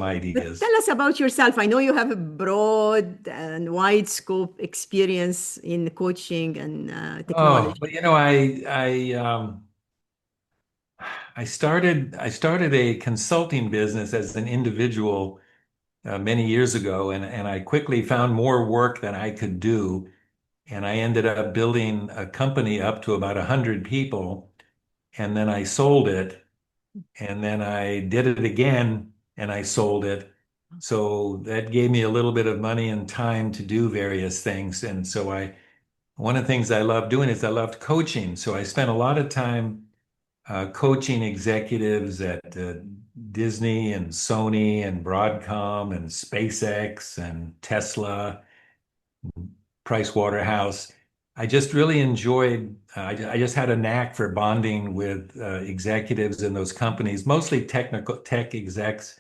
ideas. Tell us about yourself. I know you have a broad and wide scope experience in coaching and Oh, technology. but I started a consulting business as an individual many years ago, and I quickly found more work than I could do, and I ended up building a company up to about 100 people, and then I sold it, and then I did it again, and I sold it. So that gave me a little bit of money and time to do various things, and so one of the things I love doing is I loved coaching. So I spent a lot of time coaching executives at Disney and Sony and Broadcom and SpaceX and Tesla, Price Waterhouse. I just really enjoyed, I just had a knack for bonding with executives in those companies, mostly technical tech execs.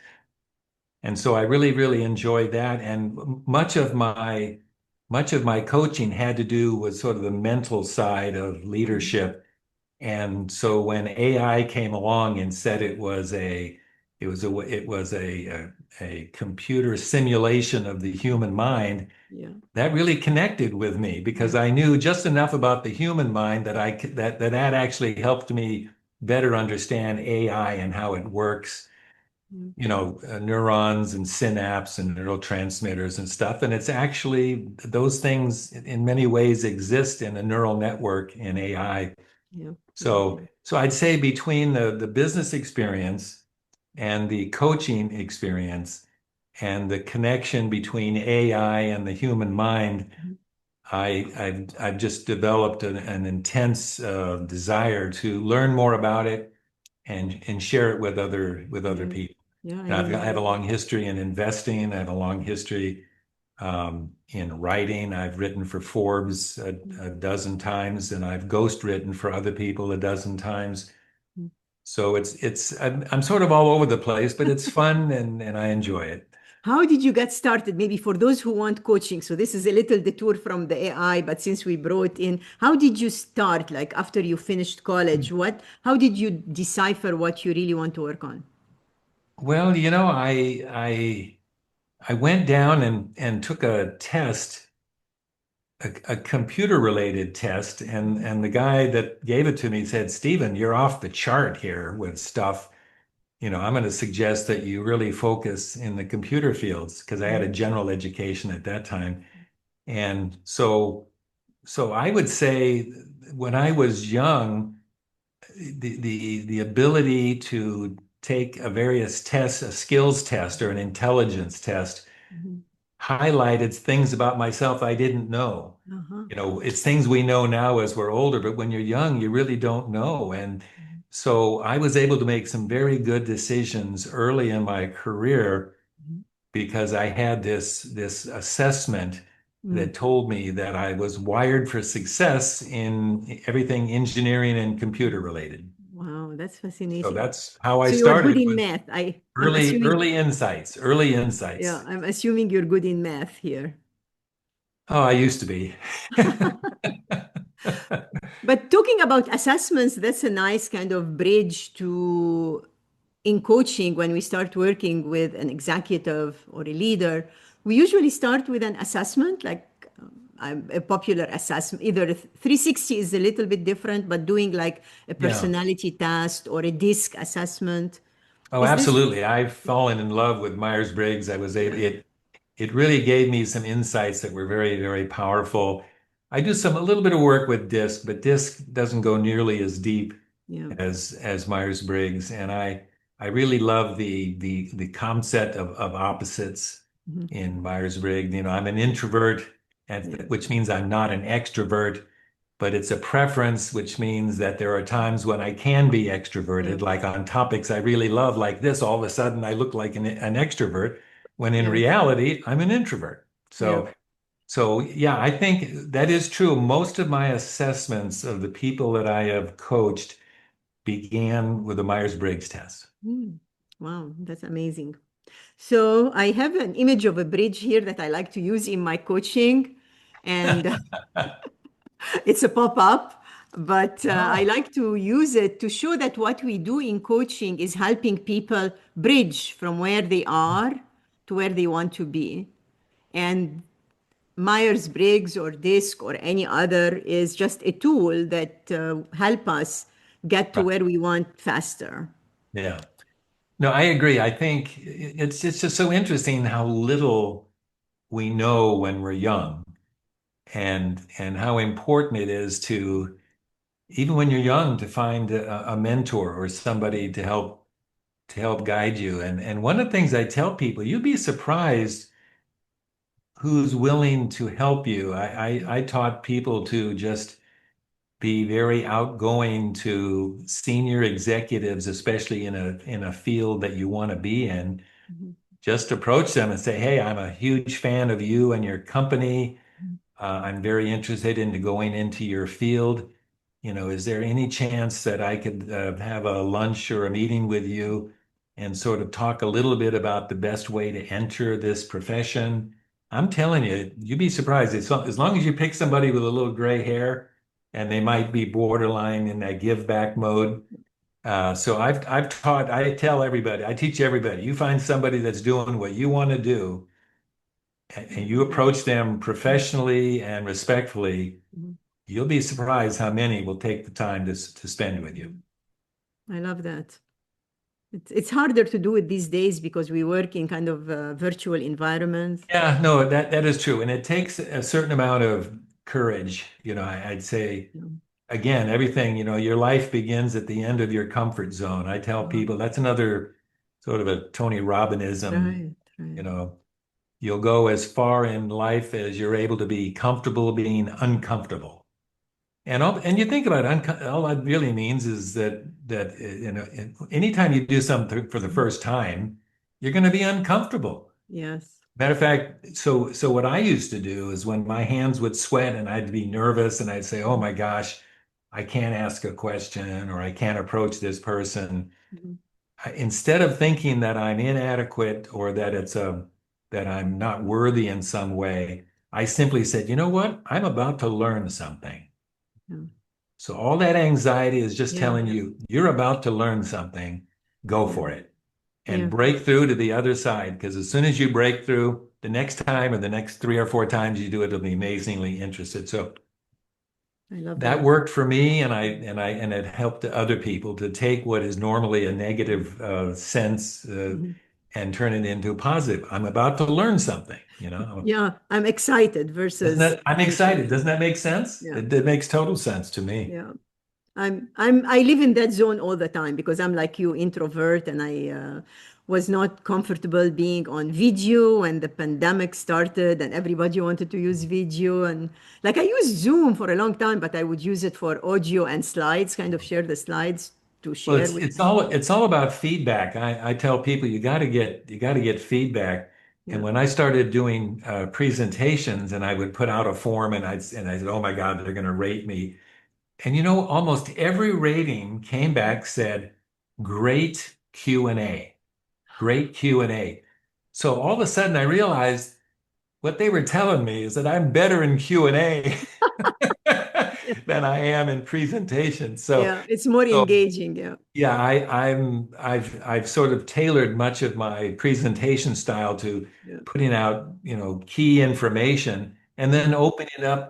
And so I really, really enjoyed that. And much of my coaching had to do with sort of the mental side of leadership. And so when AI came along and said it was a computer simulation of the human mind, Yeah. that really connected with me because Yeah. I knew just enough about the human mind that that actually helped me better understand AI and how it works, Yeah. neurons and synapse and neurotransmitters and stuff. And it's actually those things in many ways exist in a neural network in AI. Yeah. Yeah. So I'd say between the business experience and the coaching experience and the connection between AI and the human mind, Mhm. I've just developed an intense desire to learn more about it and share it with other Yeah. people. Yeah. I And I mean, have a long history in investing. I have a long history in writing. I've written for Forbes a dozen times, and I've ghost written for other people a dozen times. mhm. So I'm sort of all over the place, but it's fun and I enjoy it. How did you get started? Maybe for those who want coaching. So this is a little detour from the AI, but since we brought in, how did you start? Like after you finished college, how did you decipher what you really want to work on? Well, I went down and took a test, a computer related test, and the guy that gave it to me said, "Stephen, you're off the chart here with stuff. I'm going to suggest that you really focus in the computer fields because I had a Mhm. general education at that time." And so I would say when I was young, the ability to take a various tests, a skills test or an intelligence test, Mhm. highlighted things about myself I didn't know. Uh-huh. It's things we know now as we're older, but when you're young, you really don't know. And Mhm. so I was able to make some very good decisions early in my career Mhm. because I had this assessment Mm. that told me that I was wired for success in everything engineering and computer related. Wow, that's So fascinating. that's how I So you are good started in with math. I'm early assuming, early insights, early yeah, insights. I'm assuming you're good in math here. Oh, I used to be. But talking about assessments, that's a nice kind of bridge to in coaching when we start working with an executive or a leader. We usually start with an assessment, like a popular assessment. Either a 360 is a little bit different, but doing like a Yeah. personality test or a DISC assessment. Oh, Is this? absolutely. I've fallen in love with Myers-Briggs. I was able, Yeah. it really gave me some insights that were very, very powerful. I do a little bit of work with DISC, but DISC doesn't go nearly as deep Yeah. as Myers-Briggs. And I really love the concept of opposites Mhm. in Myers-Briggs. I'm an introvert, Yeah. which means I'm not an extrovert, but it's a preference, which means that there are times when I can be Yeah. extroverted, like on topics I really love, like this. All of a sudden, I look like an extrovert, when in Yeah. reality, I'm an introvert. Yeah. So yeah, I think that is true. Most of my assessments of the people that I have coached began with the Myers-Briggs test. Mm. Wow, that's amazing. So I have an image of a bridge here that I like to use in my coaching, and it's a pop-up. But I Oh, like to use it to show that what we do in coaching is helping people bridge from where they are to where they want to be. And Myers-Briggs or DISC or any other is just a tool that help us get to right. where we want faster. Yeah. No, I agree. I think it's just so interesting how little we know when we're young and how important it is to even when you're young to find a mentor or somebody to help guide you. And one of the things I tell people, you'd be surprised who's willing to help you. I taught people to just be very outgoing to senior executives, especially in a field that you want to be in. Mhm. Just approach them and say, "Hey, I'm a huge fan of you and your company. I'm very interested in going into your field. You know, is there any chance that I could have a lunch or a meeting with you and sort of talk a little bit about the best way to enter this profession?" I'm telling you, you'd be surprised. As long as you pick somebody with a little gray hair and they might be borderline in that give back mode. So I've taught, I tell everybody, I teach everybody, you find somebody that's doing what you want to do and you approach them professionally and respectfully, Mhm. you'll be surprised how many will take the time to spend with you. I love that. It's harder to do it these days because we work in kind of virtual environments. Yeah, no, that is true. And it takes a certain amount of courage. You know, I'd say, Yeah. again, everything, you know, your life begins at the end of your comfort zone. I tell Uh-huh. people that's another sort of a Tony Robbinism, Right, you right. know, you'll go as far in life as you're able to be comfortable being uncomfortable. And you think about it, all that really means is that you know anytime you do something for the Mhm. first time, you're going to be uncomfortable. Yes. Matter of fact, so what I used to do is when my hands would sweat and I'd be nervous and I'd say, "Oh Mhm. my gosh, I can't ask a question or I can't approach this person." Mhm. Instead of thinking that I'm inadequate or that that I'm not worthy in some way, I simply said, "You know what? I'm about to learn something." Yeah. So all that anxiety is just Yeah. telling you you're about to learn something. Go Yeah. for it and Yeah. break through to the other side. Because as soon as you break through, the next time or the next three or four times you do it, it'll be amazingly interested. So I love that that. worked for me, and it helped other people to take what is normally a negative sense Mhm. and turn it into a positive. I'm about to learn something. You know, Yeah. I'm excited doesn't versus that? I'm excited. anxious. Doesn't that make sense? Yeah. It makes total sense to me. Yeah. I live in that zone all the time because I'm like you, introvert, and I was not comfortable being on video when the pandemic started and everybody wanted to use video. And like I used Zoom for a long time, but I would use it for audio and slides, kind of share the slides to Well, share with it's all about feedback. I tell people you got to get feedback. And yeah. when I started doing presentations, and I would put out a form, and I said, "Oh my God, they're going to rate me." And you know, almost every rating came back said, "Great Q&A, great Q&A." So all of a sudden, I realized what they were telling me is that I'm better in Q&A than I am in presentation. Yeah, it's more So engaging. Yeah. yeah, I've sort of tailored much of my presentation style to Yeah. putting out, you know, key information and then opening it up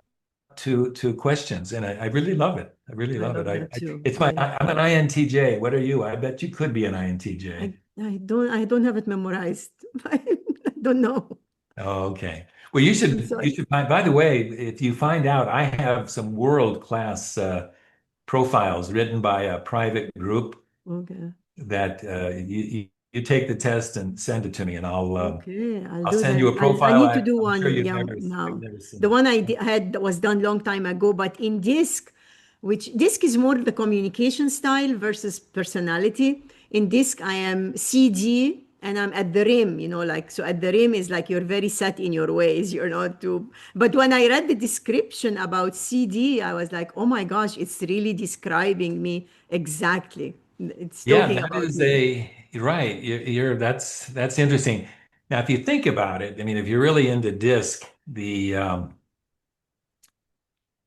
to questions. And I really love it. I really I love it. love that too. It's I'm an INTJ. What are you? I bet you could be an INTJ. I don't have it memorized. I don't know. Oh, okay. Well, I'm you sorry. should find, by the way, if you find out, I have some world-class profiles written by a private group Okay. that you take the test and send it to me, and Okay, I'll I'll do send that. you a I profile. need to do I'm sure one, yeah, you've now. never The seen. one had was done long time ago, but in disc, which disc is more the communication style versus personality. In disc, I am CD and I'm at the rim, like so at the rim is like you're very set in your ways. You're not too. But when I read the description about CD, I was like, oh my gosh, it's really describing me exactly. It's Yeah, talking that about is me. you're right. That's interesting. Now, if you think about it, I mean, if you're really into disc,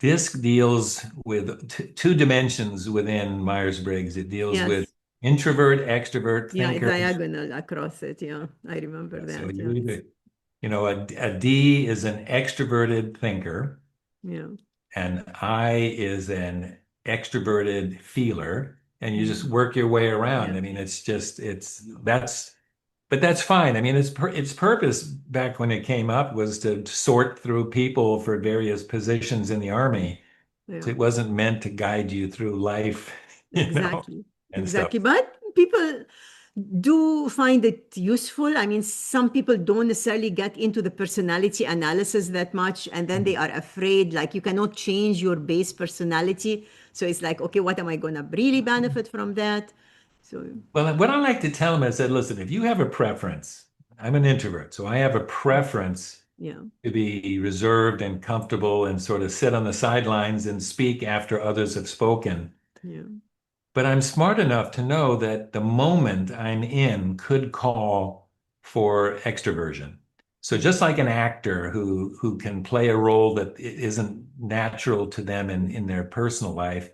DISC deals with two dimensions within Myers-Briggs. It deals with Yes. introvert, extrovert Yeah, thinkers. diagonal across it. Yeah, I remember Yeah, so that. you Yes. either, a D is an extroverted thinker, Yeah. and I is an extroverted feeler, and you just Mhm. work your way around. Yeah. I mean, but that's fine. I mean, its purpose back when it came up was to sort through people for various positions in the army. Yeah. It wasn't meant to guide you through life, Exactly. and stuff. Exactly. But people do find it useful. I mean, some people don't necessarily get into the personality analysis that much, and then they are afraid, like you cannot change your base personality. So it's like, okay, what am I going to really benefit from that? So, Well, what I like to tell them is that, listen, if you have a preference, I'm an introvert, so I have a preference yeah, to be reserved and comfortable and sort of sit on the sidelines and speak after others have spoken. yeah, But I'm smart enough to know that the moment I'm in could call for extroversion. So mhm, just like an actor who can play a role that isn't natural to them in their personal life,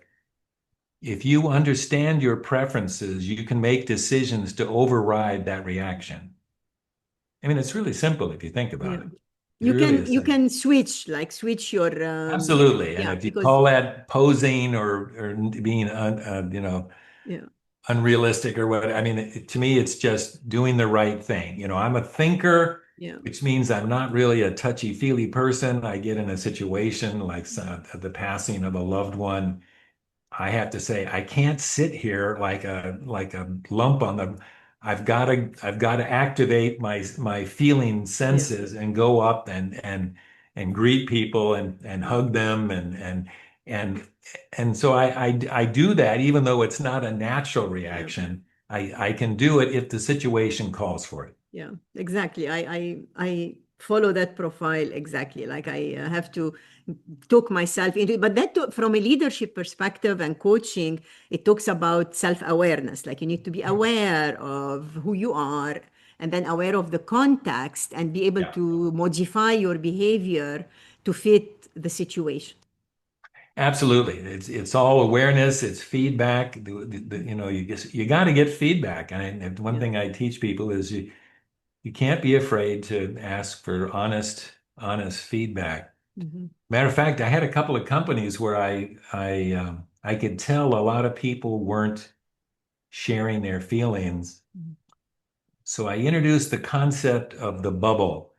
if you understand your preferences, you can make decisions to override that reaction. I mean, it's really simple if you think about yeah. it. It really is You simple. can switch, like switch your, Absolutely. And yeah, if you because, call that posing or being, yeah, unrealistic or what, I mean, to me, it's just doing the right thing. I'm a thinker, yeah, which means I'm not really a touchy-feely person. I get in a situation like the passing of a loved one. I have to say I can't sit here like a lump on the. I've got to activate my feeling yeah, senses and go up and greet people and yeah, hug them and and so I do that even though it's not a natural yeah. reaction. I can do it if the situation calls for it. Yeah, exactly. I follow that profile exactly. Like I have to talk myself into it. But from a leadership perspective and coaching, it talks about self-awareness. Like you need to be aware of who you are and then aware of the context and be able Yeah. to modify your behavior to fit the situation. Absolutely. It's all awareness, it's feedback. You got to get feedback. And one Yeah. thing I teach people is you can't be afraid to ask for honest feedback. Mhm. Matter of fact, I had a couple of companies where I could tell a lot of people weren't sharing their feelings. Mhm. So I introduced the concept of the bubble.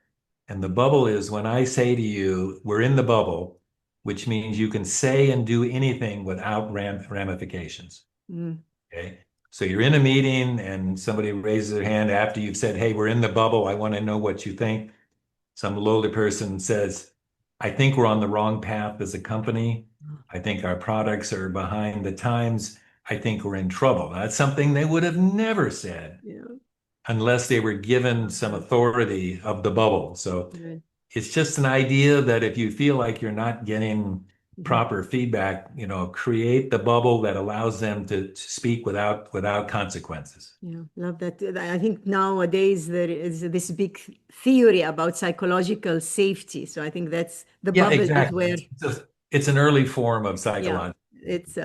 And the bubble is when I say to you, we're in the bubble, which means you can say and do anything without ramifications. Mm. Okay. So you're in a meeting and somebody raises their hand after you've said, hey, we're in the bubble. I want to know what you think. Some lowly person says, I think we're on the wrong path as a company. I think our products are behind the times. I think we're in trouble. That's something they would have never said Yeah. unless they were given some authority of the bubble. So Right. it's just an idea that if you feel like you're not getting Mhm. proper feedback, create the bubble that allows them to speak without consequences. Yeah, love that. I think nowadays there is this big theory about psychological safety. So I think that's the Yeah, bubble is exactly. where, It's an early form of yeah, psychology. it's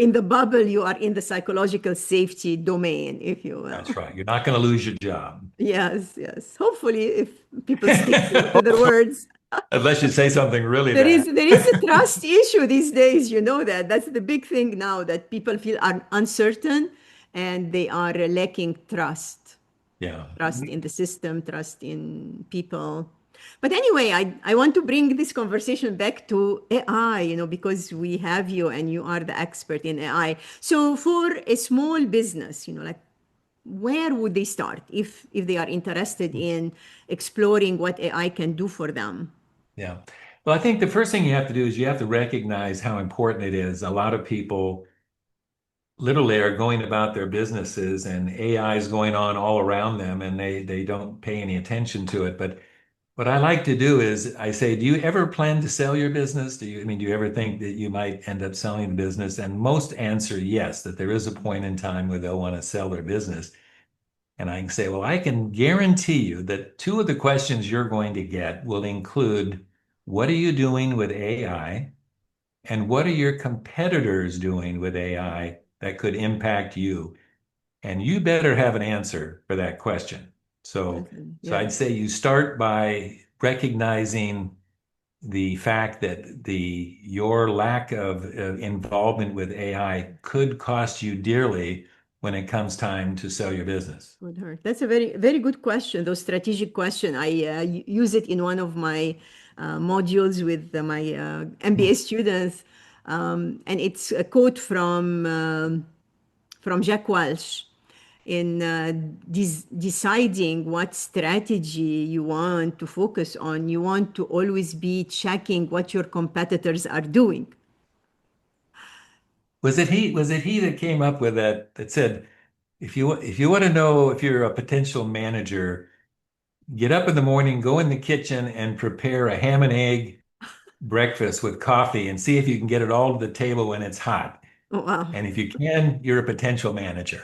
in the bubble, you are in the psychological safety domain, if you That's will. right. You're not going to lose your job. Yes, yes. Hopefully, if people stick to their words. Unless you say something really There bad. is there is a trust issue these days, you know that. That's the big thing now that people feel uncertain and they are lacking trust. Yeah. Trust in the system, trust in people. But anyway, I want to bring this conversation back to AI, because we have you and you are the expert in AI. So for a small business, like where would they start if they are interested in exploring what AI can do for them? Yeah. Well, I think the first thing you have to do is you have to recognize how important it is. A lot of people literally are going about their businesses and AI is going on all around them and they don't pay any attention to it. But what I like to do is I say, do you ever plan to sell your business? Do you ever think that you might end up selling the business? And most answer yes, that there is a point in time where they'll want to sell their business. And I can say, well, I can guarantee you that two of the questions you're going to get will include, what are you doing with AI? and what are your competitors doing with AI that could impact you? And you better have an answer for that question. So, Definitely. so Yeah. I'd say you start by recognizing the fact that your lack of involvement with AI could cost you dearly when it comes time to sell your business. Would hurt. That's a very, very good question. Those strategic question. I use it in one of my modules with my MBA students, and it's a quote from Jack Welch. In deciding what strategy you want to focus on, you want to always be checking what your competitors are doing. Was it he that came up with that said, if you want to know if you're a potential manager, get up in the morning, go in the kitchen and prepare a ham and egg breakfast with coffee and see if you can get it all to the table when it's hot. Oh, wow. And if you can, you're a potential manager.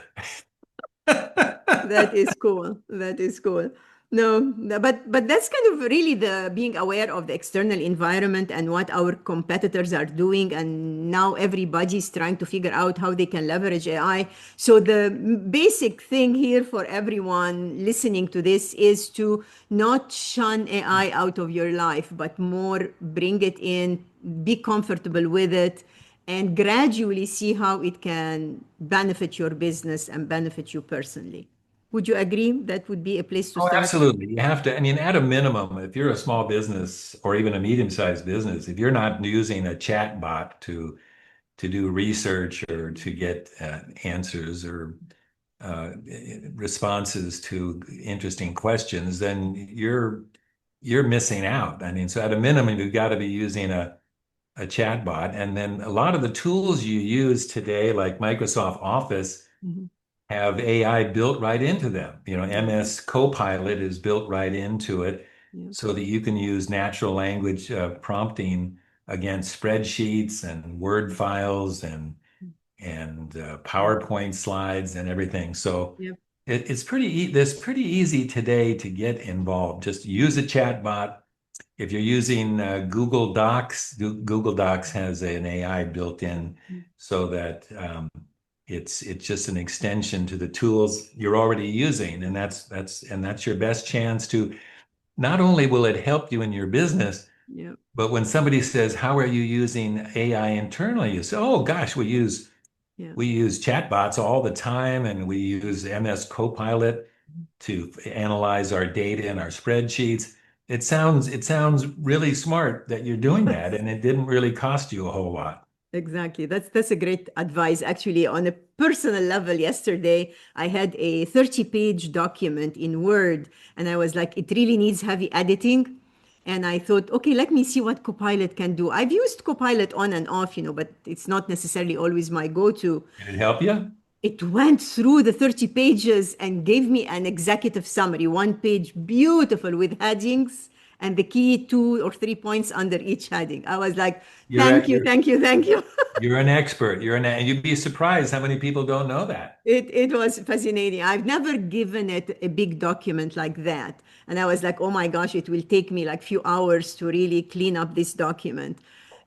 That is cool. That is cool. But that's kind of really the being aware of the external environment and what our competitors are doing, and now everybody's trying to figure out how they can leverage AI. So the basic thing here for everyone listening to this is to not shun AI out of your life, but more bring it in, be comfortable with it, and gradually see how it can benefit your business and benefit you personally. Would you agree that would be a place to Oh, start? absolutely. You have to, I mean, at a minimum, if you're a small business or even a medium-sized business, if you're not using a chat bot to do research or to get answers or uh, responses to interesting questions, then you're missing out. I mean, so at a minimum, you've got to be using a chat bot. And then a lot of the tools you use today, like Microsoft Office, Mhm. have AI built right into them. Yeah, MS Copilot is built right into it yeah, so that you can use natural language prompting against spreadsheets and Word files and PowerPoint slides and everything. So yeah, it's pretty easy today to get involved. Just use a chat bot. If you're using Google Docs, Google Docs has an AI built in so that it's just an extension to the tools you're already using, and that's your best chance to not only will it help you in your business, yeah, but when somebody says, "How are you using AI internally?" You say, "Oh gosh, yeah. we use chatbots all the time, and we use MS Copilot to analyze our data and our spreadsheets." It sounds really smart that you're doing that, and it didn't really cost you a whole lot. Exactly. That's a great advice. Actually, on a personal level, yesterday I had a 30-page document in Word, and I was like, it really needs heavy editing. And I thought, okay, let me see what Copilot can do. I've used Copilot on and off, but it's not necessarily always my go-to. Did it help you? It went through the 30 pages and gave me an executive summary, one page, beautiful with headings and the key 2 or 3 points under each heading. I was like, You're thank at, you, you're thank you, thank you. you're an expert. And you'd be surprised how many people don't know that. It was fascinating. I've never given it a big document like that. And I was like, oh my gosh, it will take me like few hours to really clean up this document.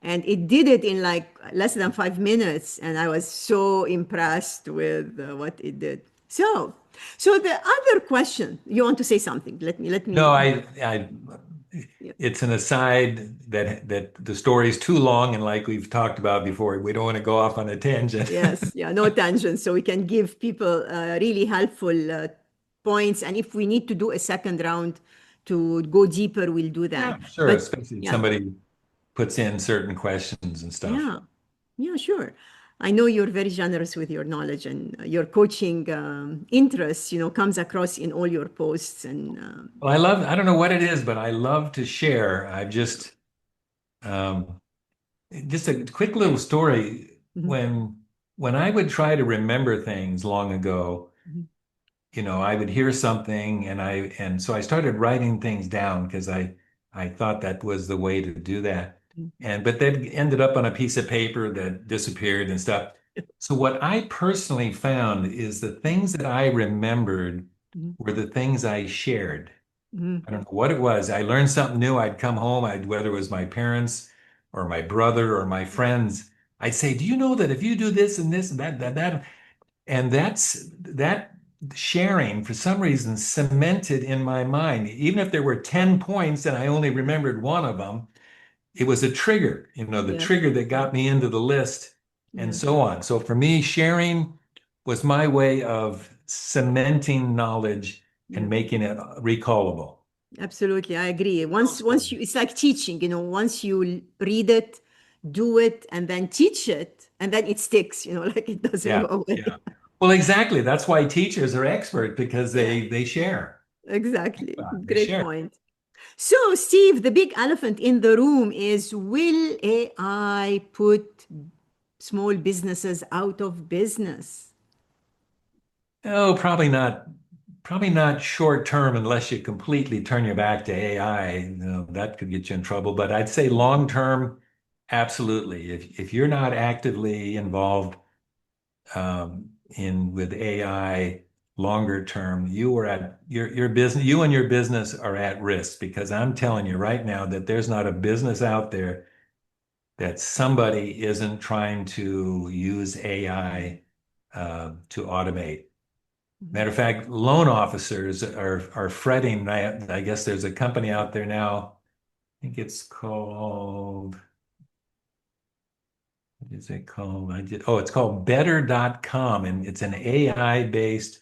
And it did it in like less than 5 minutes. And I was so impressed with what it did. So the other question, you want to say something? No, Let me. Yeah. it's an aside that the story's too long, and like we've talked about before, we don't want to go off on a tangent. Yes, yeah, no tangents. So we can give people really helpful points. And if we need to do a second round to go deeper, we'll do that. Yeah, sure, But especially if yeah, somebody puts in certain questions and stuff. yeah, yeah, sure. I know you're very generous with your knowledge and your coaching interests, comes across in all your posts. And Well, I don't know what it is, but I love to share. Um, just a quick little story. Mhm, When I would try to remember things long ago, mhm, I would hear something and so I started writing things down because I thought that was the way to do that. mhm, But that ended up on a piece of paper that disappeared and stuff. So what I personally found is the things that I remembered mhm, were the things I shared. mhm, I don't know what it was. I learned something new. I'd come home, whether it was my parents or my brother or my friends, I'd say, do you know that if you do this and this and that, and that sharing for some reason cemented in my mind, even if there were 10 points and I only remembered one of them, it was a trigger, the Yeah. trigger that got me into the list and Yeah. so on. So for me, sharing was my way of cementing knowledge Yeah. and making it recallable. Absolutely, I agree. Once Useful. you, it's like teaching, once you read it, do it, and then teach it, and then it sticks, like it doesn't go Yeah, away. yeah. Well, exactly. That's why teachers are expert because Yeah, they share. exactly. They Great share. point. So, Steve, the big elephant in the room is, will AI put small businesses out of business? Oh, probably not. Probably not short term unless you completely turn your back to AI. That could get you in trouble. But I'd say long term, absolutely. If you're not actively involved in with AI longer term, you are at your business. You and your business are at risk because I'm telling you right now that there's not a business out there that somebody isn't trying to use AI to automate. Mhm. Matter of fact, loan officers are fretting. I guess there's a company out there now. I think it's called, what is it called? It's called better.com, and it's an AI based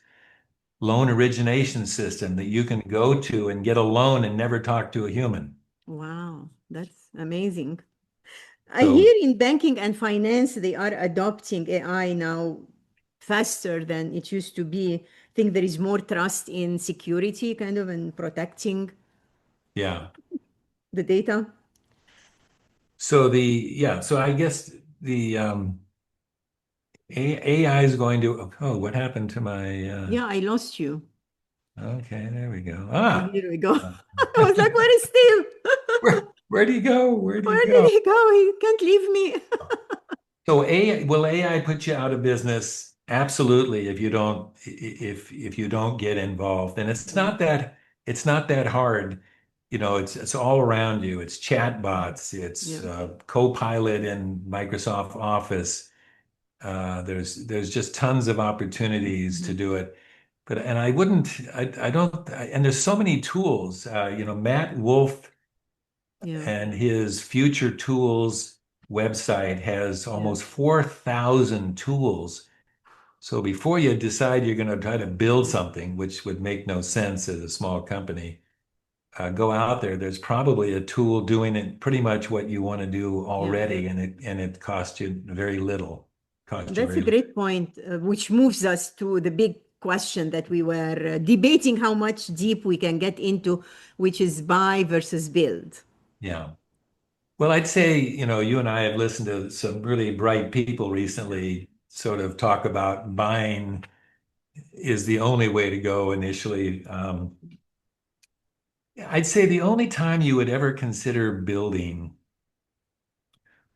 loan origination system that you can go to and get a loan and never talk to a human. Wow, that's amazing. I So hear in banking and finance, they are adopting AI now faster than it used to be. I think there is more trust in security, kind of, and protecting yeah. the data. So I guess the AI is going to, oh, what happened to my Yeah, I lost you. okay, there we go. Oh, here we go. Uh, I was like, where is Steve? where'd he go? Where'd he Where did go? he go? He can't leave me. So will AI put you out of business? Absolutely, if you don't get involved. And Yeah, it's not that hard. It's all around you. It's chat bots, yeah, it's Copilot in Microsoft Office. There's just tons of opportunities to mhm, do it. But and I wouldn't I don't and there's so many tools. Matt Wolf yeah, and his Future Tools website has yeah, almost 4,000 tools. So before you decide you're going to try to build something, which would make no sense as a small company, go out there. There's probably a tool doing it pretty much what you want to do yeah. already, and it costs you very little. Cost you That's a very little. great point, which moves us to the big question that we were debating how much deep we can get into, which is buy versus build. Yeah. Well, I'd say, you and I have listened to some really bright people recently sort of talk about buying is the only way to go initially. I'd say the only time you would ever consider building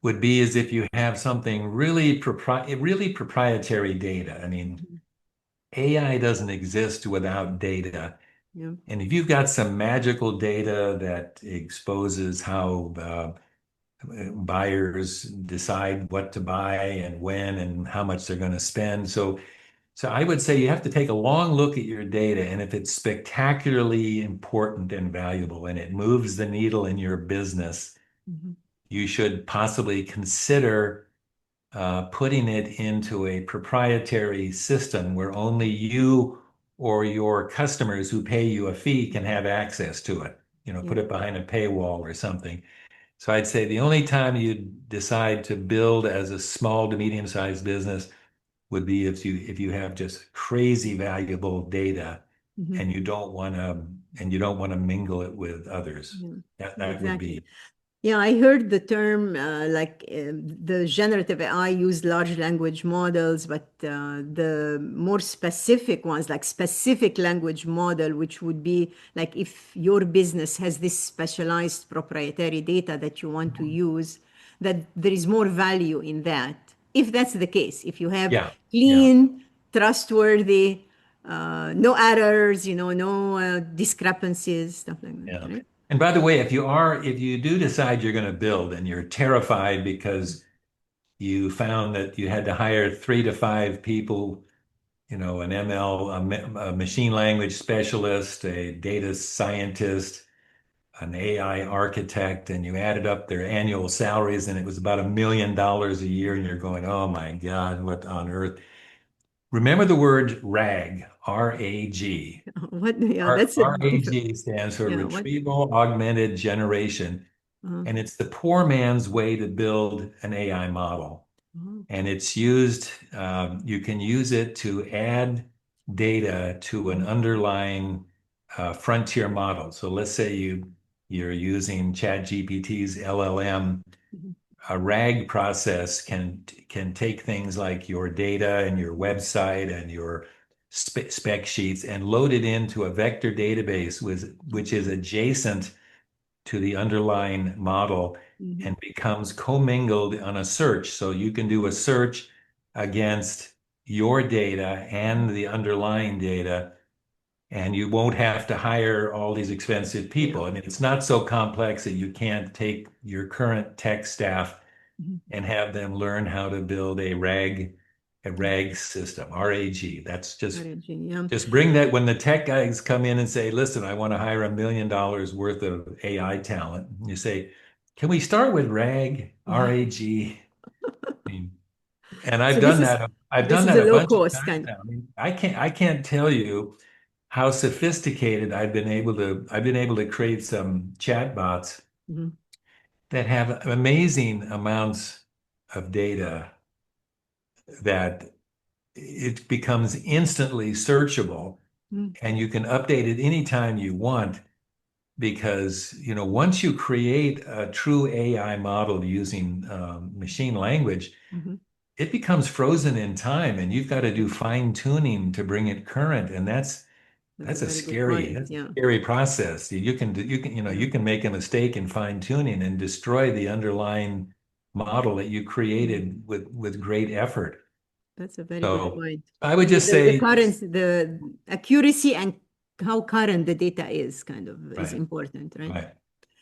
would be as if you have something really proprietary data. I mean, Mhm. AI doesn't exist without data. Yeah, And if you've got some magical data that exposes how buyers decide what to buy and when and how much they're going to spend. So I would say you have to take a long look at your data, and if it's spectacularly important and valuable and it moves the needle in your business, mhm, you should possibly consider putting it into a proprietary system where only you or your customers who pay you a fee can have access to it. yeah, Put it behind a paywall or something. So I'd say the only time you decide to build as a small to medium-sized business would be if you have just crazy valuable data mhm, and you don't want to mingle it with others. yeah, That would exactly. be Yeah, I heard the term the generative AI use large language models, but the more specific ones, like specific language model, which would be like if your business has this specialized proprietary data that you want to use, that there is more value in that. If that's the case, if you have yeah, yeah, clean, trustworthy, no errors, no discrepancies, stuff like that, yeah. right? And by the way, if you do decide you're going to build and you're terrified because you found that you had to hire 3 to 5 people, an ML, a machine language specialist, a data scientist, an AI architect, and you added up their annual salaries and it was about $1 million a year, and you're going, oh my God, what on earth? Remember the word RAG, R-A-G. What? Yeah, R- that's a different. RAG stands for Yeah. What? Retrieval Augmented Generation, Uh, and it's the poor man's way to build an AI model. oh, And it's used, you can use it to add data to an mhm, underlying frontier model. So let's say you're using ChatGPT's LLM. mhm, A RAG process can take things like your data and your website and your spec sheets and load it into a vector database which is okay. adjacent to the underlying model Mhm, and becomes commingled on a search. So you can do a search against your data and the underlying data, and you won't have to hire all these expensive yeah. people. I mean, it's not so complex that you can't take your current tech staff Mhm, and have them learn how to build a RAG system, RAG. That's yeah. just bring that when the tech guys come in and say, listen, I want to hire $1 million worth of AI talent. You say, can we start with RAG, RAG? Mean, and So this is I've this done is that a a low bunch of cost times kind. now. I mean, I can't tell you how sophisticated I've been able to create some chatbots Mhm, that have amazing amounts of data that it becomes instantly searchable, mhm, and you can update it anytime you want because once you create a true AI model using machine language, mhm. it becomes frozen in time, and you've got to do Yeah, fine tuning to bring it current, and that's a very good point. that's a Yeah, scary process. yeah, You can make a mistake in fine tuning and destroy the underlying model that you yeah. created with great effort. That's a very good So point. I would just The say, current, the accuracy and how current the data is kind of is right, important, right? right.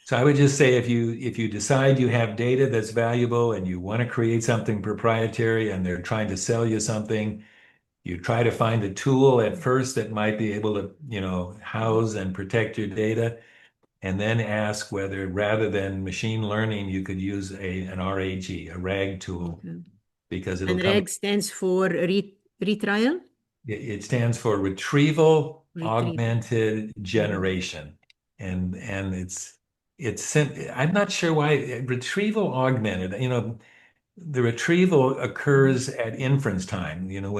So I would just say if you decide you have data that's valuable and you want to create something proprietary and they're trying to sell you something, you try to find a tool at first that might be able to, Mhm. house and protect your data, and then ask whether rather than machine learning, you could use an RAG, a RAG tool, Okay. because it'll And come. REG stands for retrial, It stands for Retrieval retrieval. Augmented Mhm. Generation, and I'm not sure why retrieval augmented. The retrieval Mhm. occurs at inference time. Mhm.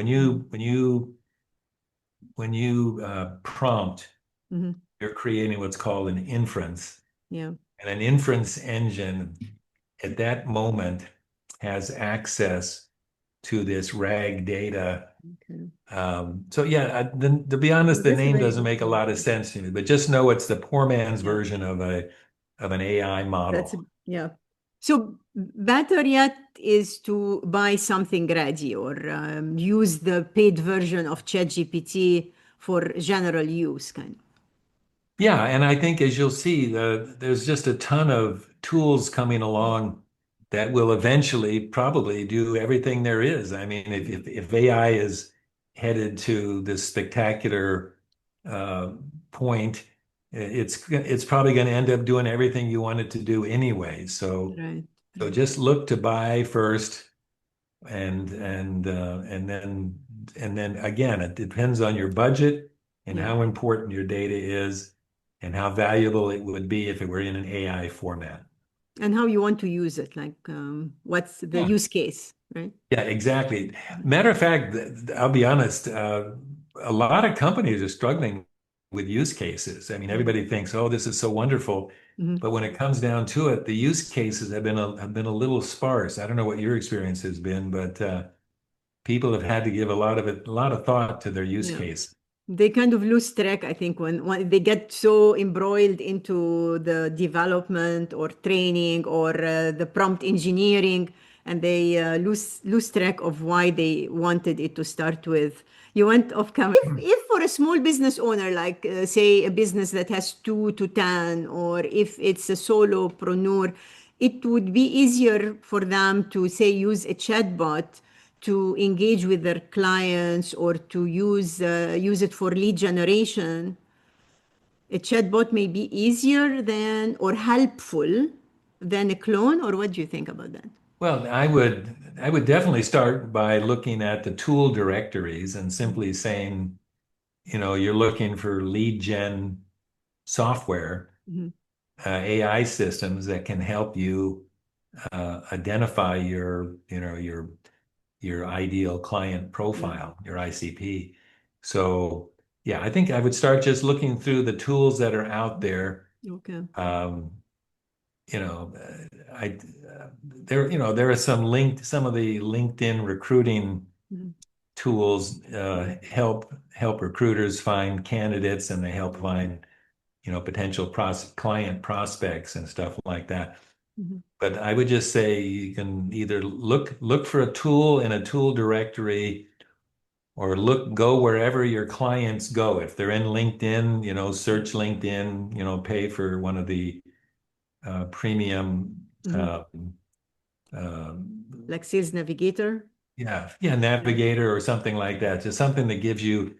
When you prompt, Mhm. you're creating what's called an inference, Yeah. and an inference engine at that moment has access to this RAG data. Okay. So yeah, to be honest, So the that's a name very doesn't good make a point. lot of sense to me, but just know it's the poor man's Yeah. version of an AI That's model. yeah. So better yet is to buy something ready or use the paid version of ChatGPT for general use, kind of. Yeah, and I think as you'll see, there's just a ton of tools coming along that will eventually probably do everything there is. I mean, if AI is headed to this spectacular uh, point, it's probably going to end up doing everything you want it to do anyway. Right. So Right. just look to buy first, and then again, it depends on your budget and Yeah. how important your data is and how valuable it would be if it were in an AI format. And how you want to use it, like what's the Yeah, use case, right? yeah, exactly. Matter of fact, I'll be honest, a lot of companies are struggling with use cases. I mean, Yeah. everybody thinks, "Oh, this is so wonderful," Mhm. but when it comes down to it, the use cases have been a little sparse. I don't know what your experience has been, but people have had to give a lot of thought to their use Yeah. case. They kind of lose track, I think, when they get so embroiled into the development or training or the prompt engineering, and they lose track of why they wanted it to start with. You went off camera. If for a small business owner, like say a business that has 2 to 10, or if it's a solopreneur, it would be easier for them to say use a chatbot to engage with their clients or to use it for lead generation. A chatbot may be easier than or helpful than a clone, or what do you think about that? Well, I would definitely start by looking at the tool directories and simply saying, you're looking for lead gen software, Mm-hmm. AI systems that can help you identify your ideal client Yeah. profile, your ICP. So, yeah, I think I would start just looking through the tools that are out there. Okay. Um, you know, I there are some of the LinkedIn recruiting Mhm. tools help recruiters find candidates, and they help find potential client prospects and stuff like that. Mhm. But I would just say you can either look for a tool in a tool directory, or go wherever your clients go. If they're in LinkedIn, search LinkedIn, pay for one of the premium Mhm. uh, uh, Like Sales Navigator. yeah, Yeah. Navigator or something like that. Just something that gives you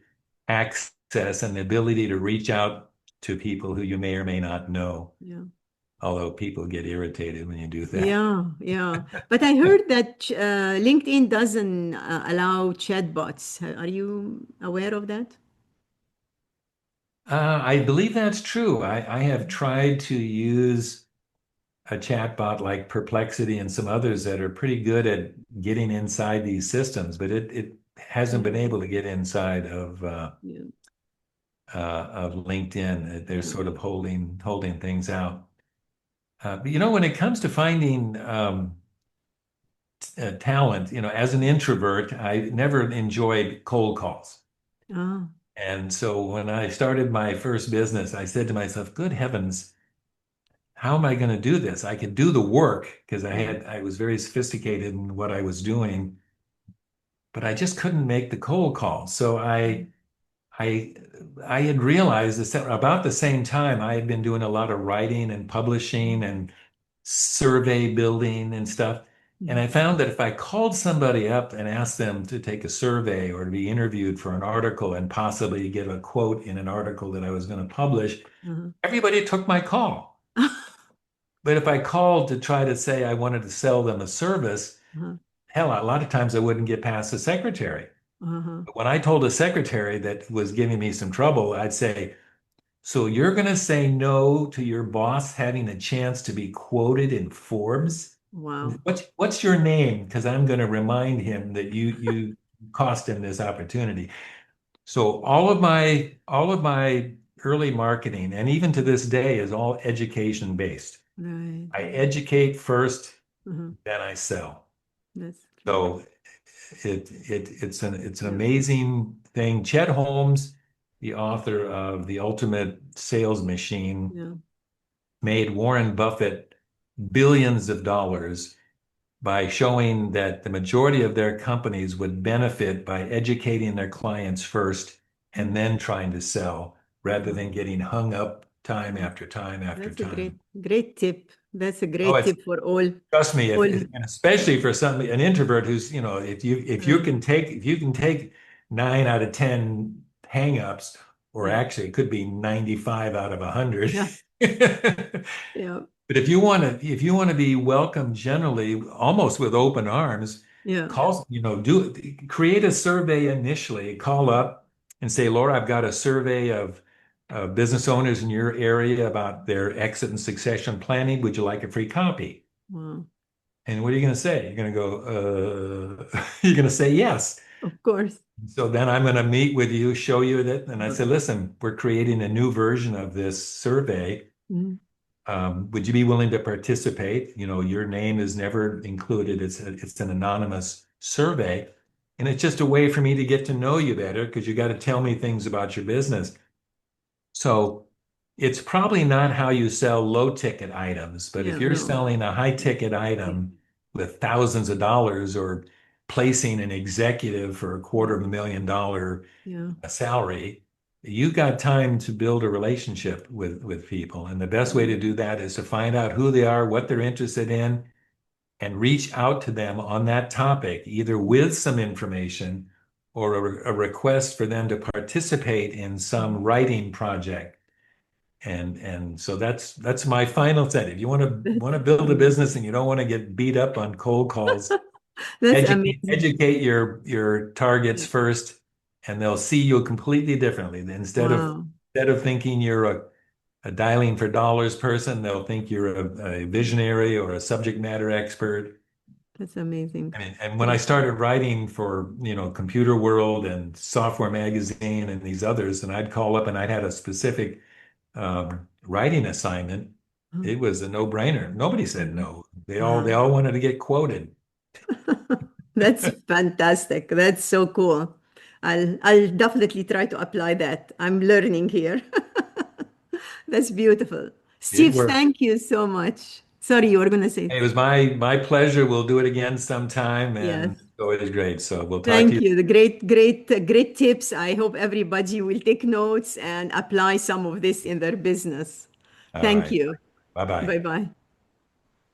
access and the ability to reach out to people who you may or may not know. Yeah. Although people get irritated when you do that. Yeah, yeah. But I heard that LinkedIn doesn't allow chatbots. Are you aware of that? I believe that's true. I have tried to use a chatbot like Perplexity and some others that are pretty good at getting inside these systems, but it hasn't Yeah, been able to get inside yeah, of LinkedIn. They're yeah. sort of holding things out. But when it comes to finding talent, as an introvert, I never enjoyed cold calls. Ah, And so when I started my first business, I said to myself, good heavens, how am I going to do this? I could do the work because yeah. I was very sophisticated in what I was doing, but I just couldn't make the cold call. So I I had realized this about the same time I had been doing a lot of writing and publishing and survey building and stuff. And I Mhm. found that if I called somebody up and asked them to take a survey or to be interviewed for an article and possibly give a quote in an article that I was going to publish, Uh-huh. everybody took my call. But if I called to try to say I wanted to sell them a service, Uh-huh. hell, a lot of times I wouldn't get past the secretary. Uh-huh. But when I told a secretary that was giving me some trouble, I'd say, so you're going to say no to your boss having a chance to be quoted in Forbes? Wow. What's your name? Because I'm going to remind him that you cost him this opportunity. So all of my early marketing, and even to this day, is all education based. Right. I educate first, Uh-huh. then I sell. That's great. So it's an Yeah. amazing thing. Chet Holmes, the author of The Ultimate Sales Machine, Yeah. made Warren Buffett billions of dollars by showing that the majority of their companies would benefit by educating their clients first and Mm. then trying to sell rather Wow. than getting hung up time Yeah. after time after That's a time. great tip. That's a Oh, great it's tip for all, trust me, if all. and especially for an introvert who's, if you Uh, can take 9 out of 10 hang-ups, or yeah. actually it could be 95 out of 100. Yeah. Yeah. But if you want to be welcomed generally, almost with open arms, Yeah. create a survey initially, call up and say, Laura, I've got a survey of business owners in your area about their exit and succession planning. Would you like a free copy? Wow. And what are you going to say? You're going to go, you're going to say yes. Of course. So then I'm going to meet with you, show you that. And I Uh, said, listen, we're creating a new version of this survey. mm, Would you be willing to participate? Your name is never included. It's an anonymous survey. And it's just a way for me to get to know you better because you got to tell me things about your business. So it's probably not how you sell low ticket items, but if yeah. you're No. selling a high ticket item with thousands of dollars, or placing an executive for $250,000 Yeah. salary. You got time to build a relationship with people. And the best way to do that is to find out who they are, what they're interested in, and reach out to them on that topic, either with some information or a request for them to participate in some writing project. And so that's my final set. If you want to build a business and you don't want to get beat up on cold calls, That's educate amazing. educate your targets Yeah. first, and they'll see you completely differently. Wow. Instead of thinking you're a dialing for dollars person, they'll think you're a visionary or a subject matter expert. That's amazing. And when I Thank you. started writing for, Computer World and Software Magazine and these others, and I'd call up and I'd had a specific writing assignment, Uh, it was a no-brainer. Nobody said mhm. no. They Wow. all wanted to get quoted. That's fantastic. That's so cool. I'll definitely try to apply that. I'm learning here. That's beautiful. It Steve, worked. thank you so much. Sorry, you were gonna say. It was my pleasure. We'll do it again sometime, Yes. and it's always great. So we'll talk to Thank you. you. The great tips. I hope everybody will take notes and apply some of this in their business. All Thank right. you. Bye-bye. Bye bye.